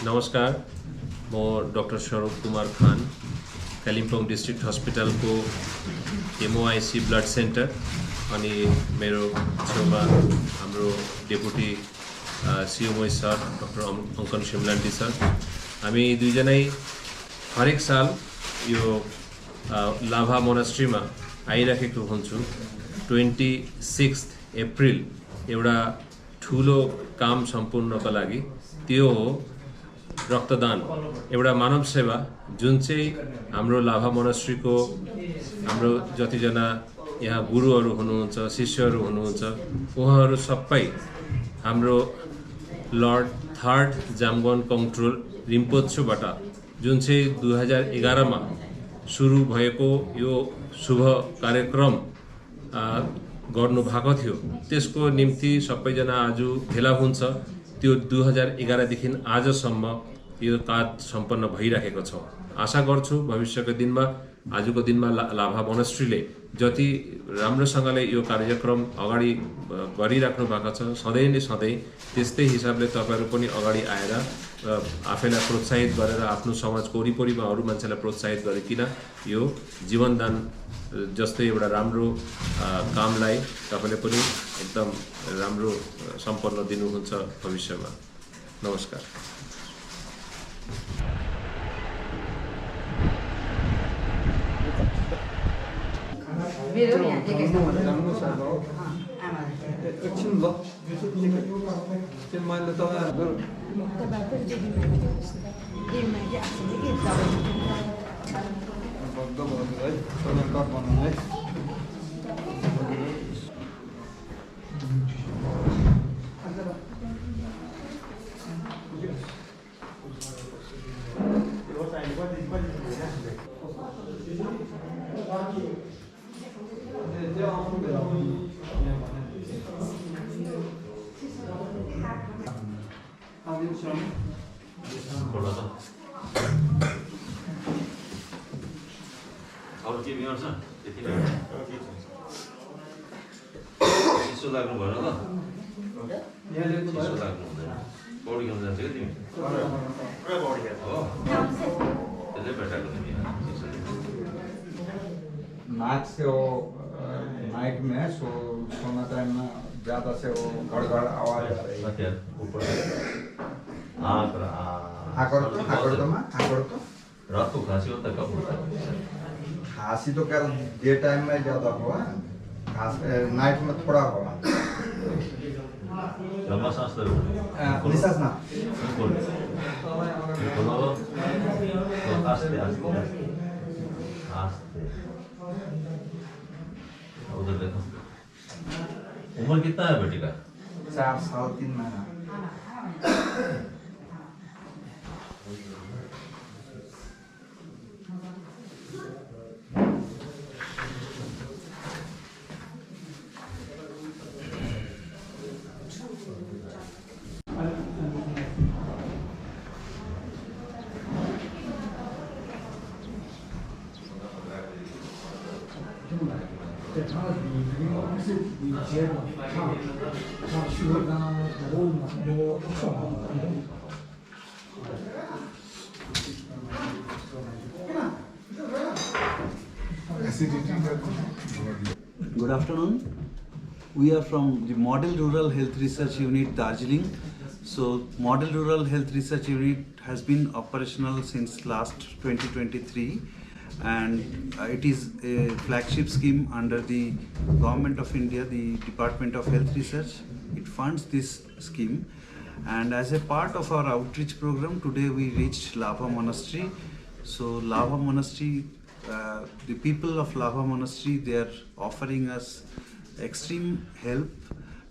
नमस्कार, म डाक्टर स्वरूप कुमार खान, कालिम्पोङ डिस्ट्रिक्ट हस्पिटल को MOIC ब्लड सेन्टर अनि मेरो छेउमा हाम्रो डेपुटी CMO सर डाक्टर अंकन शिमलान्टी सर, हामी दुईजनै हरेक साल यो लाभा मोनास्ट्रीमा आइराखेको हुन्छु। 26 अप्रिल एउटा ठुलो काम सम्पूर्णका लागि, त्यो हो रक्तदान, एउटा मानव सेवा, जुन चाहिँ हाम्रो लाभा मोनास्ट्रीको हाम्रो जतिजना यहाँ गुरुहरू हुनुहुन्छ, शिष्यहरू हुनुहुन्छ, उहाँहरू सबै हाम्रो लर्ड थर्ड जाम्गोन कङ्ट्रोल रिम्पोछेबाट जुन चाहिँ 2011 मा सुरु भएको यो शुभ कार्यक्रम गर्नु भएको थियो, त्यसको निम्ति सबैजना आज भेला हुन्छ। त्यो 2011 देखि आजसम्म यो कार्य सम्पन्न भइरहेको छ। आशा गर्छु भविष्यको दिनमा, आजको दिनमा लाभा मोनास्ट्रीले जति राम्रोसँगले यो कार्यक्रम अगाडि गरिराख्नु भएको छ, सधैँ नै सधैँ त्यस्तै हिसाबले तपाईहरु पनि अगाडि आएर आफैलाई प्रोत्साहित गरेर आफ्नो समाजको वरिपरिमा अरु मान्छेलाई प्रोत्साहित गरिकिन यो जीवनदान जस्तै एउटा राम्रो कामलाई तपाईले पनि एकदम राम्रो सम्पन्न दिनुहुन्छ भविष्यमा। नमस्कार। और के बिमार छ त्यति नै चिसो लाग्नु भएन त यहाँले चिसो लाग्नु हुँदैन पौडी खेल्न जान्छ के तिमी पुरा पौडी खेल्छ हो त्यसले भेटाएको तिमी नाक से वो नाइट में सोना टाइम में ज्यादा से वो गड़गड़ आवाज आ रही है ऊपर रात को खांसी होता कब होता है? खांसी तो क्या डे टाइम में ज्यादा हुआ, नाइट में थोड़ा हुआ। लंबा सांस लो, निश्वास ना बोलो तो आस्ते आस्ते आस्ते उधर देखो। उम्र कितना है बेटी का? 4 साल 3 महीना। Good afternoon. We are from the Model Rural Health Research Unit, Darjeeling. So, Model Rural Health Research Unit has been operational since last 2023, and it is a flagship scheme under the Government of India, the Department of Health Research. It funds this scheme, and as a part of our outreach program, today we reached Lava Monastery. So, Lava Monastery, the people of Lava Monastery, they are offering us extreme help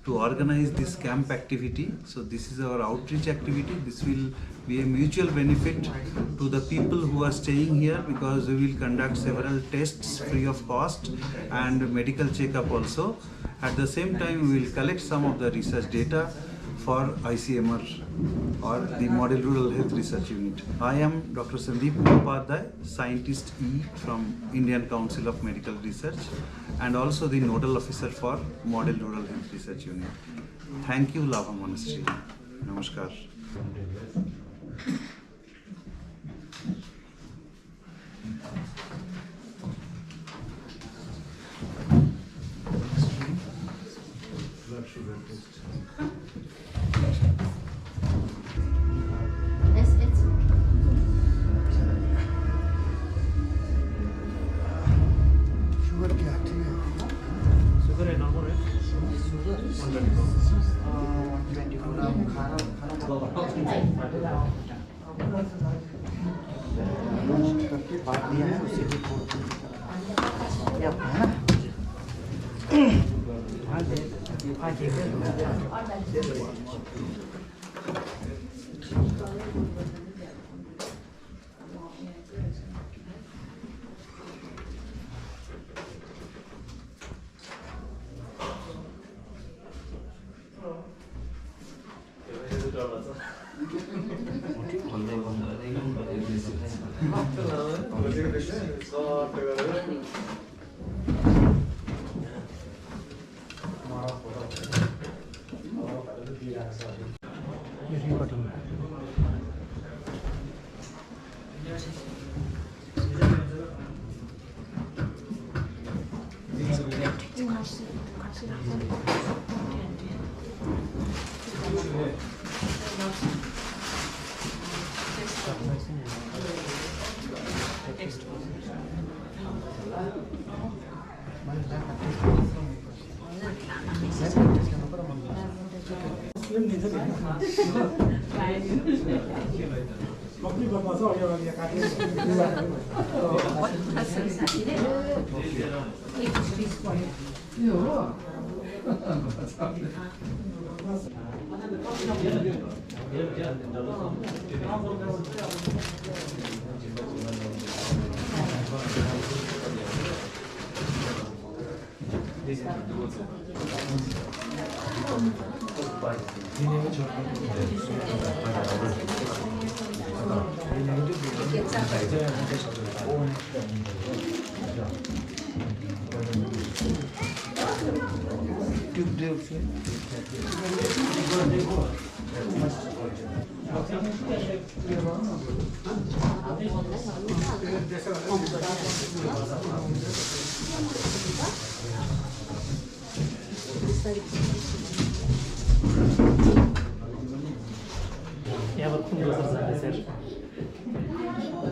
to organize this camp activity. So this is our outreach activity. This will be a mutual benefit to the people who are staying here, because we will conduct several tests free of cost and medical checkup also. At the same time, we will collect some of the research data for ICMR or the Model Rural Health Research Unit. I am Dr. Sandeep Upadhyay, Scientist E from Indian Council of Medical Research, and also the Nodal Officer for Model Rural Health Research Unit. Thank you, Lava Monastery. Namaskar.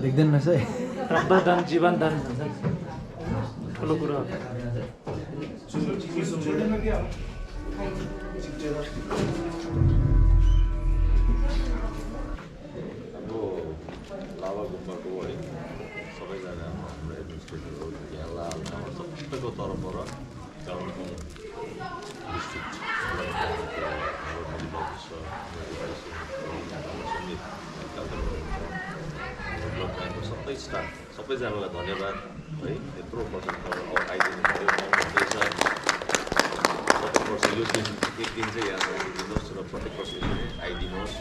देख्दैन रहेछ है रक्तदान जीवनदान भन्छ ठुलो कुरा हो लाभा गुम्बाको है सबैजना हाम्रो एडमिनिस्ट्रेटरहरू यहाँ लाभा सबैको तर्फबाट कालिम्पोङ डिस्ट्रिक्ट ब्लड ब्याङ्कको सबै स्टाफ सबैजनालाई धन्यवाद है यत्रो पर्सेन्ट आइदिनु पऱ्यो आउनुहुँदैछ प्रत्येक वर्ष यो दिन एक दिन चाहिँ यहाँ आइदिनुहोस् र प्रत्येक वर्ष आइदिनुहोस्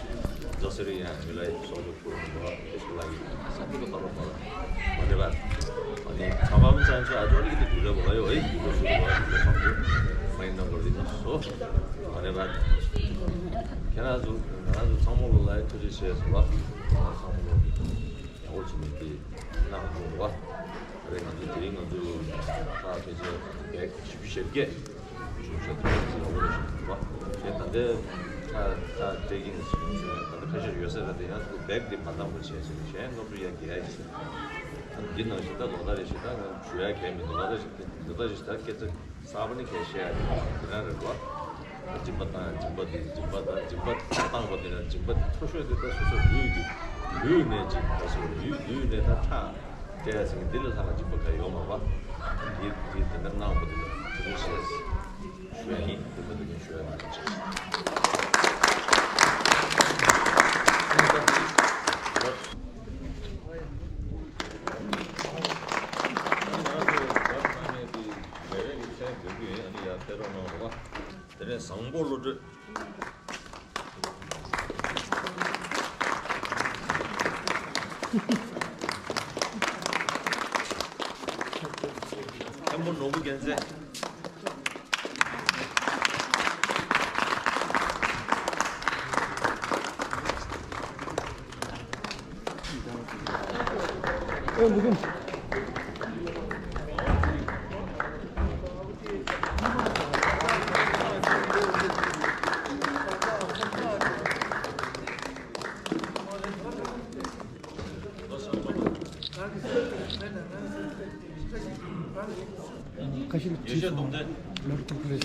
जसरी यहाँ हामीलाई सहयोग पुऱ्याउनु भयो त्यसको लागि सबैको तर्फबाट धन्यवाद अनि क्षमा पनि चाहन्छु आज अलिकति ढिलो भयो है ढिलो सुरु भयो सक्यो माइन्ड नगरिदिनुहोस् हो धन्यवाद खेनाजु 성모로라의 토지시에서 성모로 오지니기 나오고 그래서 드린 건도 다 이제 110개 주셔도 오르시고 근데 다 되긴 있어요. 근데 사실 요새는 그냥 그 백디 만나 보지 이제 너도 이야기가 있어. 기능 시다 노다리시다 주야 개미 노다리시다 계속 4분이 계셔야 돼. 그러는 거 짐바다 땅거든요. 짐바 토셔야 됐다 소소 유네 짐바서 유네 다타 제가 지금 들려서 짐바가 요마가 이 되는 나오거든요. 그래서 주야이 그거든요. 주야 맞죠. 성보로를 한번 놓으겠지. 유시야 동대. 동대.